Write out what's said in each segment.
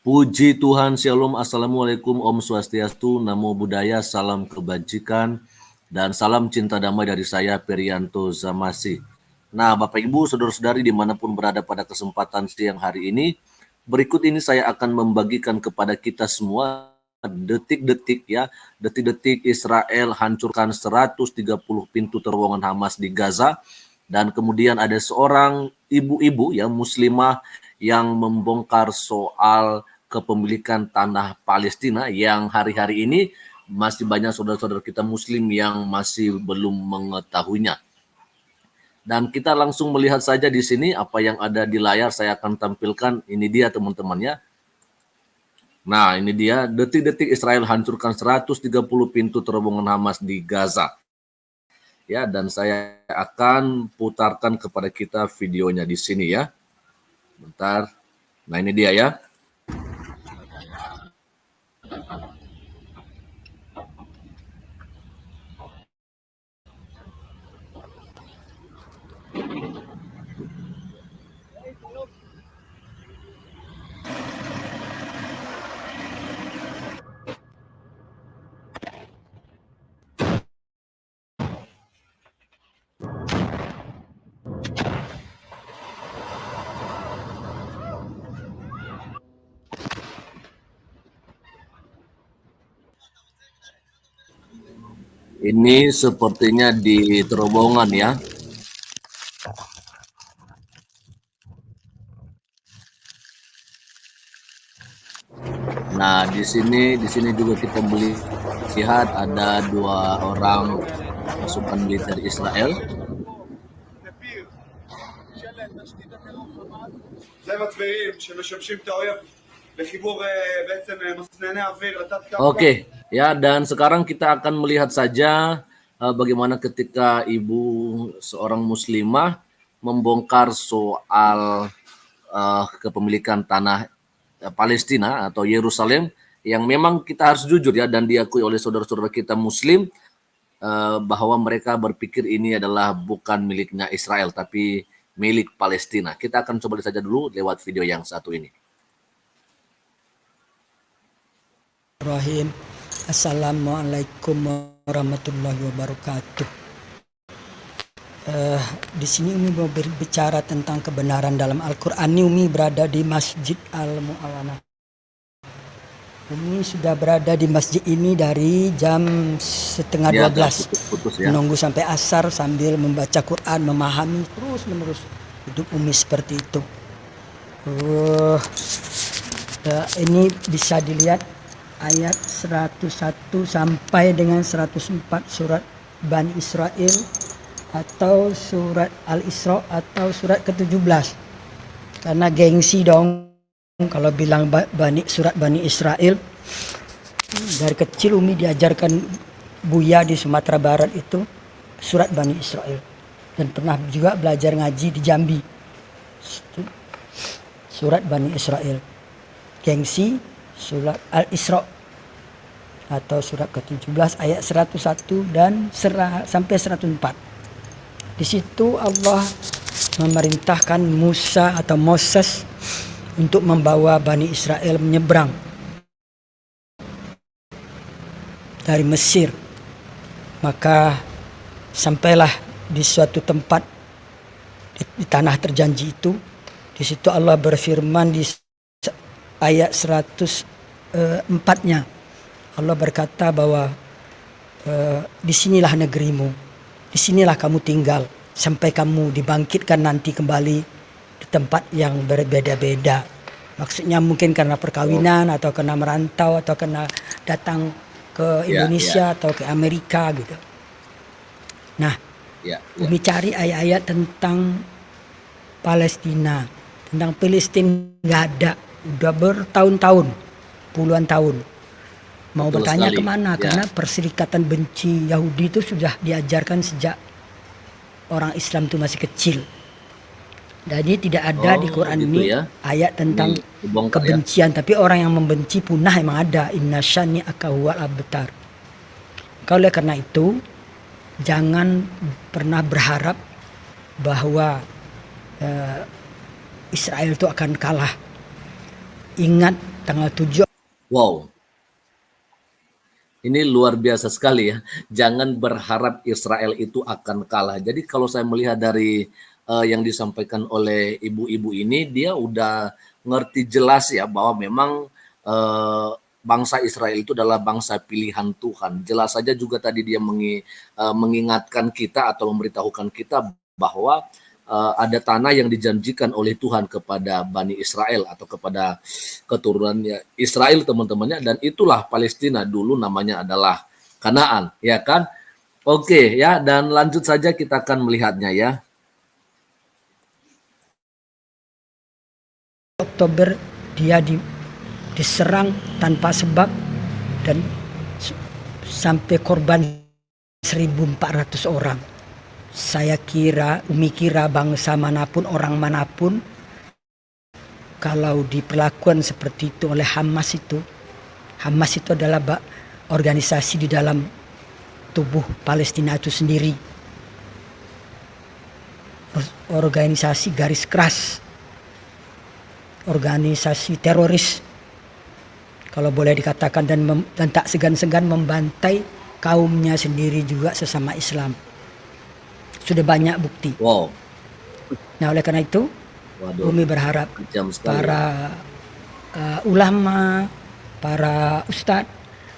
Puji Tuhan, Shalom, Assalamualaikum, Om Swastiastu, Namo Buddhaya, salam kebajikan, dan salam cinta damai dari saya, Perianto Zamasi. Nah, Bapak Ibu, saudara-saudari dimanapun berada pada kesempatan siang hari ini, berikut ini saya akan membagikan kepada kita semua detik-detik detik-detik Israel hancurkan 130 pintu terowongan Hamas di Gaza, dan kemudian ada seorang ibu-ibu muslimah yang membongkar soal kepemilikan tanah Palestina yang hari-hari ini masih banyak saudara-saudara kita muslim yang masih belum mengetahuinya. Dan kita langsung melihat saja di sini apa yang ada di layar saya akan tampilkan. Ini dia teman-temannya. Nah, ini dia detik-detik Israel hancurkan 130 pintu terowongan Hamas di Gaza. Ya, dan saya akan putarkan kepada kita videonya di sini ya. Bentar. Nah, ini dia ya. Ini sepertinya di terowongan ya. Nah, di sini juga kita melihat ada 2 orang pasukan militer Israel. Oke, ya, dan sekarang kita akan melihat saja bagaimana ketika seorang muslimah membongkar soal kepemilikan tanah Palestina atau Yerusalem yang memang kita harus jujur ya, dan diakui oleh saudara-saudara kita muslim bahwa mereka berpikir ini adalah bukan miliknya Israel tapi milik Palestina. Kita akan coba lihat saja dulu lewat video yang satu ini. Assalamualaikum warahmatullahi wabarakatuh. Di sini Umi mau berbicara tentang kebenaran dalam Al-Quran. Umi berada di Masjid Al-Mu'awanah. Umi sudah berada di masjid ini dari jam 11:30 menunggu sampai asar sambil membaca Quran, memahami terus menerus. Hidup Umi seperti itu. Ini bisa dilihat ayat 101 sampai dengan 104 surat Bani Israel atau surat Al-Isra atau surat ke-17. Karena gengsi dong kalau bilang surat Bani Israel. Dari kecil Umi diajarkan Buya di Sumatera Barat itu surat Bani Israel. Dan pernah juga belajar ngaji di Jambi. Surat Bani Israel. Gengsi surat Al-Isra atau surat ke-17 ayat 101 dan sampai 104. Di situ Allah memerintahkan Musa atau Moses untuk membawa Bani Israel menyeberang dari Mesir. Maka sampailah di suatu tempat di tanah terjanji itu. Di situ Allah berfirman di ayat 104-nya. Allah berkata bahwa disinilah negerimu, disinilah kamu tinggal sampai kamu dibangkitkan nanti kembali di tempat yang berbeda-beda. Maksudnya mungkin karena perkawinan atau karena merantau atau karena datang ke Indonesia atau ke Amerika gitu. Nah, Umi cari ayat-ayat tentang Palestina, tentang Palestina nggak ada. Udah bertahun-tahun, puluhan tahun. Mau betul bertanya sekali. Kemana? Karena perserikatan benci Yahudi itu sudah diajarkan sejak orang Islam itu masih kecil. Jadi tidak ada di Quran gitu ini ayat tentang kebencian. Tapi orang yang membenci punah emang ada. Inna syani'aka huwal abtar. Oleh karena itu, jangan pernah berharap bahwa Israel itu akan kalah. Ingat tanggal 7. Wow, ini luar biasa sekali ya. Jangan berharap Israel itu akan kalah. Jadi kalau saya melihat dari yang disampaikan oleh ibu-ibu ini, dia udah ngerti jelas ya bahwa memang bangsa Israel itu adalah bangsa pilihan Tuhan. Jelas saja juga tadi dia mengingatkan kita atau memberitahukan kita bahwa ada tanah yang dijanjikan oleh Tuhan kepada Bani Israel atau kepada keturunannya Israel teman-temannya, dan itulah Palestina, dulu namanya adalah Kanaan, ya kan? Oke ya, dan lanjut saja kita akan melihatnya ya. Oktober dia diserang tanpa sebab dan sampai korban 1.400 orang. Saya kira, Umi kira bangsa manapun, orang manapun, kalau diperlakukan seperti itu oleh Hamas itu adalah organisasi di dalam tubuh Palestina itu sendiri. Organisasi garis keras, organisasi teroris, kalau boleh dikatakan, dan tak segan-segan membantai kaumnya sendiri juga sesama Islam. Sudah banyak bukti. Wow. Nah, oleh karena itu, Waduh, Umi berharap kejam sekali. para ulama, para ustadz,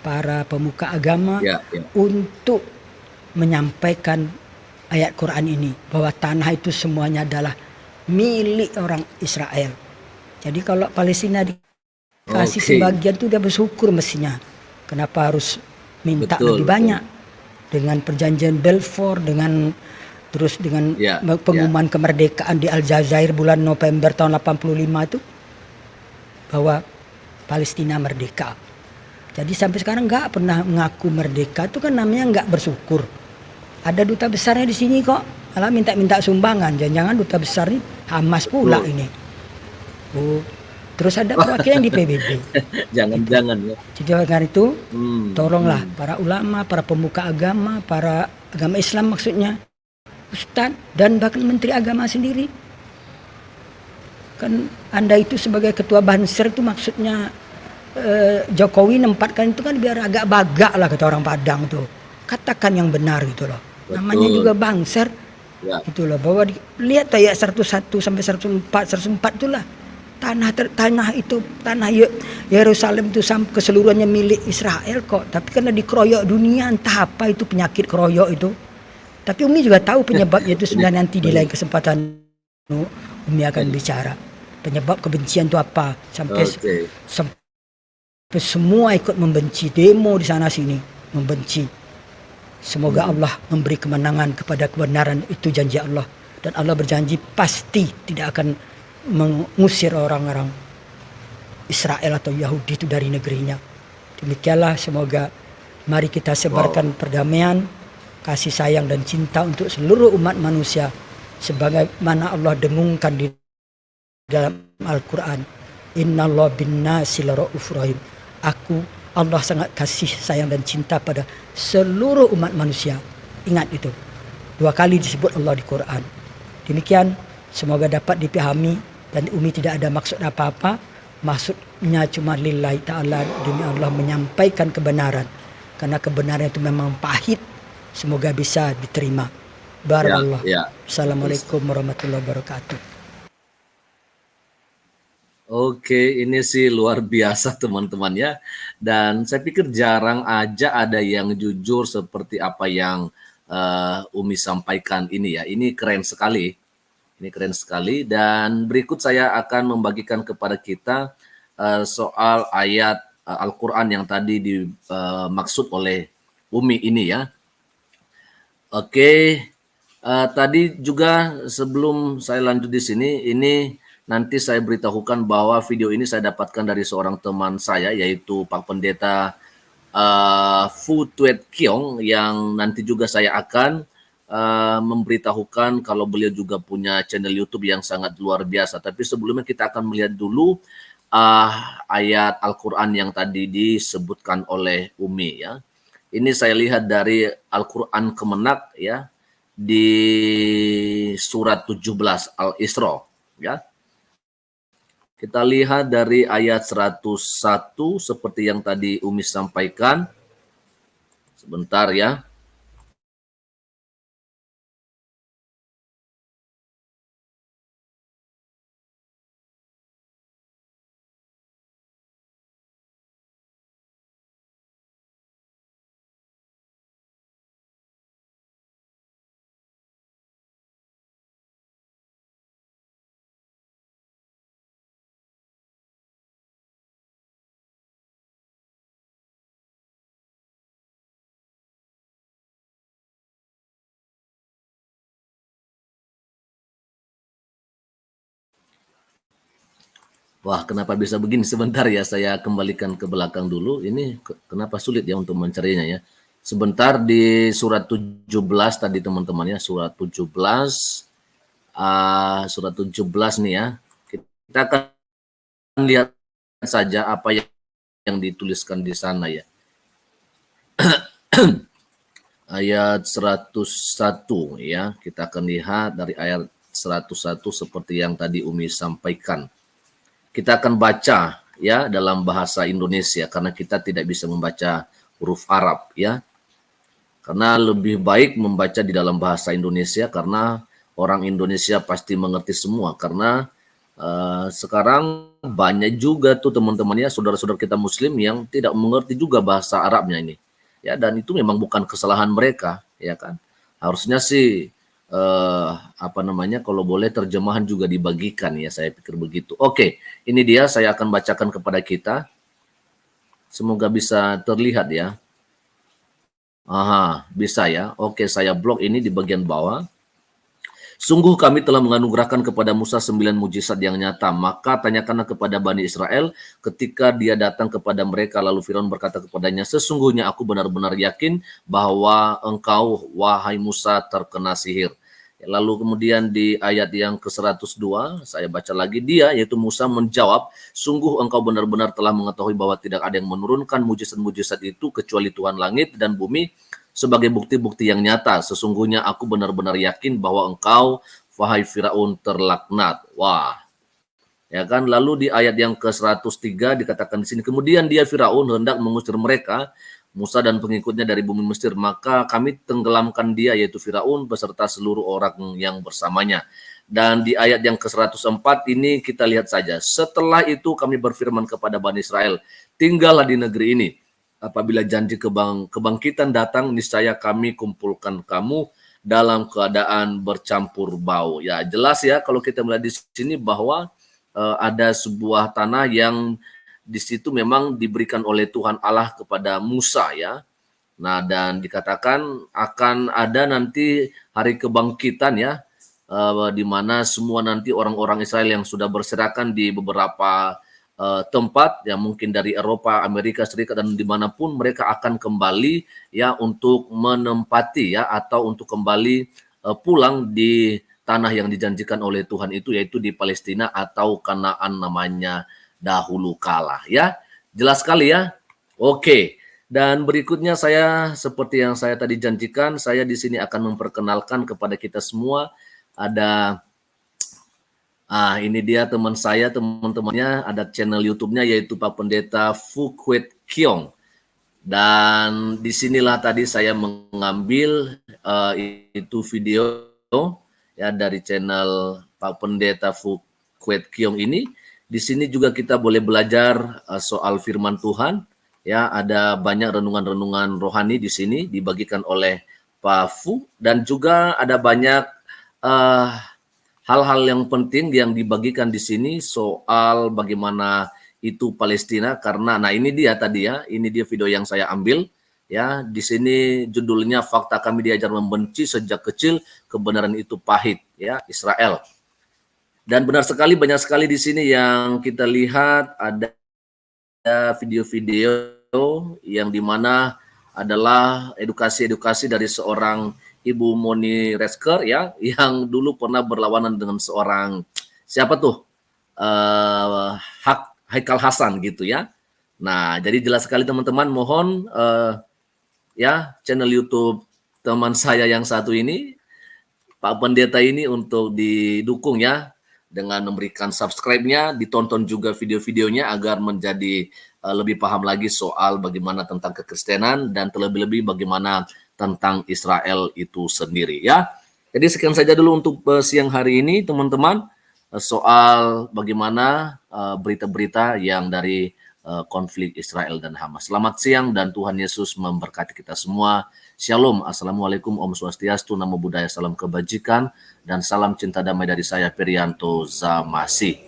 para pemuka agama Ya. untuk menyampaikan ayat Quran ini, bahwa tanah itu semuanya adalah milik orang Israel. Jadi kalau Palestina dikasih sebagian itu dia bersyukur mestinya. Kenapa harus minta lebih banyak? Dengan perjanjian Balfour, dengan pengumuman kemerdekaan di Aljazair bulan November tahun 85 itu, bahwa Palestina merdeka. Jadi sampai sekarang nggak pernah mengaku merdeka, itu kan namanya nggak bersyukur. Ada duta besarnya di sini kok, malah minta sumbangan. Jangan-jangan duta besar ini Hamas pula ini. Terus ada perwakilan di PBB. Jangan-jangan ya. Jadi karena itu, tolonglah para ulama, para pemuka agama, para agama Islam maksudnya, Ustadz dan bahkan Menteri Agama sendiri. Kan Anda itu sebagai ketua Banser itu maksudnya Jokowi nempatkan itu kan biar agak bagak lah, kata orang Padang tuh. Katakan yang benar gitu loh. Betul. Namanya juga Banser. Ya. Gitu loh, bahwa lihat ayat 101 sampai 104 itulah. Tanah itu, tanah Yerusalem itu keseluruhannya milik Israel kok. Tapi karena dikeroyok dunia, entah apa itu penyakit keroyok itu. Tapi Umi juga tahu penyebabnya itu sebenarnya. Nanti di lain kesempatan Umi akan bicara penyebab kebencian itu apa, sampai semua ikut membenci, demo di sana sini membenci. Semoga Allah memberi kemenangan kepada kebenaran, itu janji Allah, dan Allah berjanji pasti tidak akan mengusir orang-orang Israel atau Yahudi itu dari negerinya. Demikianlah, semoga mari kita sebarkan perdamaian, kasih sayang dan cinta untuk seluruh umat manusia, sebagaimana Allah dengungkan di dalam Al-Quran. Innallaha bin-nasi laraufur rahim. Allah sangat kasih sayang dan cinta pada seluruh umat manusia. Ingat itu. 2 kali disebut Allah di Quran. Demikian, semoga dapat dipahami, dan Umi tidak ada maksud apa-apa. Maksudnya cuma lillahi ta'ala, demi Allah menyampaikan kebenaran. Karena kebenaran itu memang pahit. Semoga bisa diterima. Barakallah. Assalamualaikum warahmatullahi wabarakatuh. Oke, ini sih luar biasa teman-teman ya. Dan saya pikir jarang aja ada yang jujur seperti apa yang Umi sampaikan ini ya. Ini keren sekali. Ini keren sekali. Dan berikut saya akan membagikan kepada kita soal ayat Al-Quran yang tadi dimaksud oleh Umi ini ya. Oke, tadi juga sebelum saya lanjut di sini, ini nanti saya beritahukan bahwa video ini saya dapatkan dari seorang teman saya, yaitu Pak Pendeta Fu Tuet Kiong, yang nanti juga saya akan memberitahukan kalau beliau juga punya channel YouTube yang sangat luar biasa. Tapi sebelumnya kita akan melihat dulu ayat Al-Quran yang tadi disebutkan oleh Umi ya. Ini saya lihat dari Al-Quran Kemenak ya, di surat 17 Al-Isra ya. Kita lihat dari ayat 101 seperti yang tadi Umi sampaikan. Sebentar ya. Wah, kenapa bisa begini? Sebentar ya, saya kembalikan ke belakang dulu. Ini kenapa sulit ya untuk mencarinya ya. Sebentar di surat 17 tadi teman-teman ya, surat 17 surat 17 nih ya. Kita akan lihat saja apa yang dituliskan di sana ya. Ayat 101 ya. Kita akan lihat dari ayat 101 seperti yang tadi Umi sampaikan. Kita akan baca ya dalam bahasa Indonesia karena kita tidak bisa membaca huruf Arab ya. Karena lebih baik membaca di dalam bahasa Indonesia karena orang Indonesia pasti mengerti semua karena sekarang banyak juga tuh teman-teman ya saudara-saudara kita muslim yang tidak mengerti juga bahasa Arabnya ini. Ya dan itu memang bukan kesalahan mereka ya kan. Harusnya sih kalau boleh terjemahan juga dibagikan ya, saya pikir begitu. Oke, ini dia saya akan bacakan kepada kita. Semoga bisa terlihat ya. Aha, bisa ya. Oke, saya blok ini di bagian bawah. Sungguh kami telah menganugerahkan kepada Musa 9 mujizat yang nyata. Maka tanyakanlah kepada Bani Israel ketika dia datang kepada mereka. Lalu Firaun berkata kepadanya, sesungguhnya aku benar-benar yakin bahwa engkau, wahai Musa, terkena sihir. Lalu kemudian di ayat yang ke-102, saya baca lagi dia, yaitu Musa menjawab, sungguh engkau benar-benar telah mengetahui bahwa tidak ada yang menurunkan mujizat-mujizat itu kecuali Tuhan langit dan bumi, sebagai bukti-bukti yang nyata. Sesungguhnya aku benar-benar yakin bahwa engkau, wahai Firaun, terlaknat. Wah, ya kan? Lalu di ayat yang ke-103 dikatakan di sini, kemudian dia Firaun hendak mengusir mereka, Musa dan pengikutnya dari bumi Mesir, maka kami tenggelamkan dia, yaitu Firaun beserta seluruh orang yang bersamanya. Dan di ayat yang ke-104 ini kita lihat saja, setelah itu kami berfirman kepada Bani Israel, tinggallah di negeri ini. Apabila janji kebangkitan datang, niscaya kami kumpulkan kamu dalam keadaan bercampur bau. Ya jelas ya kalau kita melihat di sini bahwa ada sebuah tanah yang di situ memang diberikan oleh Tuhan Allah kepada Musa ya. Nah dan dikatakan akan ada nanti hari kebangkitan ya, di mana semua nanti orang-orang Israel yang sudah berserakan di beberapa tempat yang mungkin dari Eropa, Amerika Serikat dan dimanapun mereka akan kembali ya untuk menempati ya atau untuk kembali pulang di tanah yang dijanjikan oleh Tuhan itu, yaitu di Palestina atau Kanaan namanya dahulu kala ya. Jelas sekali ya. Oke. Dan berikutnya saya seperti yang saya tadi janjikan, saya di sini akan memperkenalkan kepada kita semua ada ini dia teman saya, teman-temannya ada channel YouTube-nya yaitu Pak Pendeta Phu Quet Kiong. Dan disinilah tadi saya mengambil itu video ya dari channel Pak Pendeta Phu Quet Kiong ini. Di sini juga kita boleh belajar soal firman Tuhan. Ya, ada banyak renungan-renungan rohani di sini dibagikan oleh Pak Phu dan juga ada banyak hal-hal yang penting yang dibagikan di sini soal bagaimana itu Palestina karena nah ini dia tadi ya, ini dia video yang saya ambil ya. Di sini judulnya fakta kami diajar membenci sejak kecil, kebenaran itu pahit ya, Israel. Dan benar sekali banyak sekali di sini yang kita lihat ada video-video yang dimana adalah edukasi-edukasi dari seorang Ibu Moni Resker ya, yang dulu pernah berlawanan dengan seorang siapa tuh Haikal Hasan gitu ya. Nah jadi jelas sekali teman-teman, mohon ya channel YouTube teman saya yang satu ini Pak Pendeta ini untuk didukung ya. dengan memberikan subscribe-nya, ditonton juga video-videonya agar menjadi lebih paham lagi soal bagaimana tentang kekristenan dan terlebih-lebih bagaimana tentang Israel itu sendiri ya. Jadi sekian saja dulu untuk siang hari ini teman-teman soal bagaimana berita-berita yang dari konflik Israel dan Hamas. Selamat siang dan Tuhan Yesus memberkati kita semua. Shalom, Assalamualaikum, Om Swastiastu, Namo Buddhaya, salam kebajikan, dan salam cinta damai dari saya, Perianto Zamasi.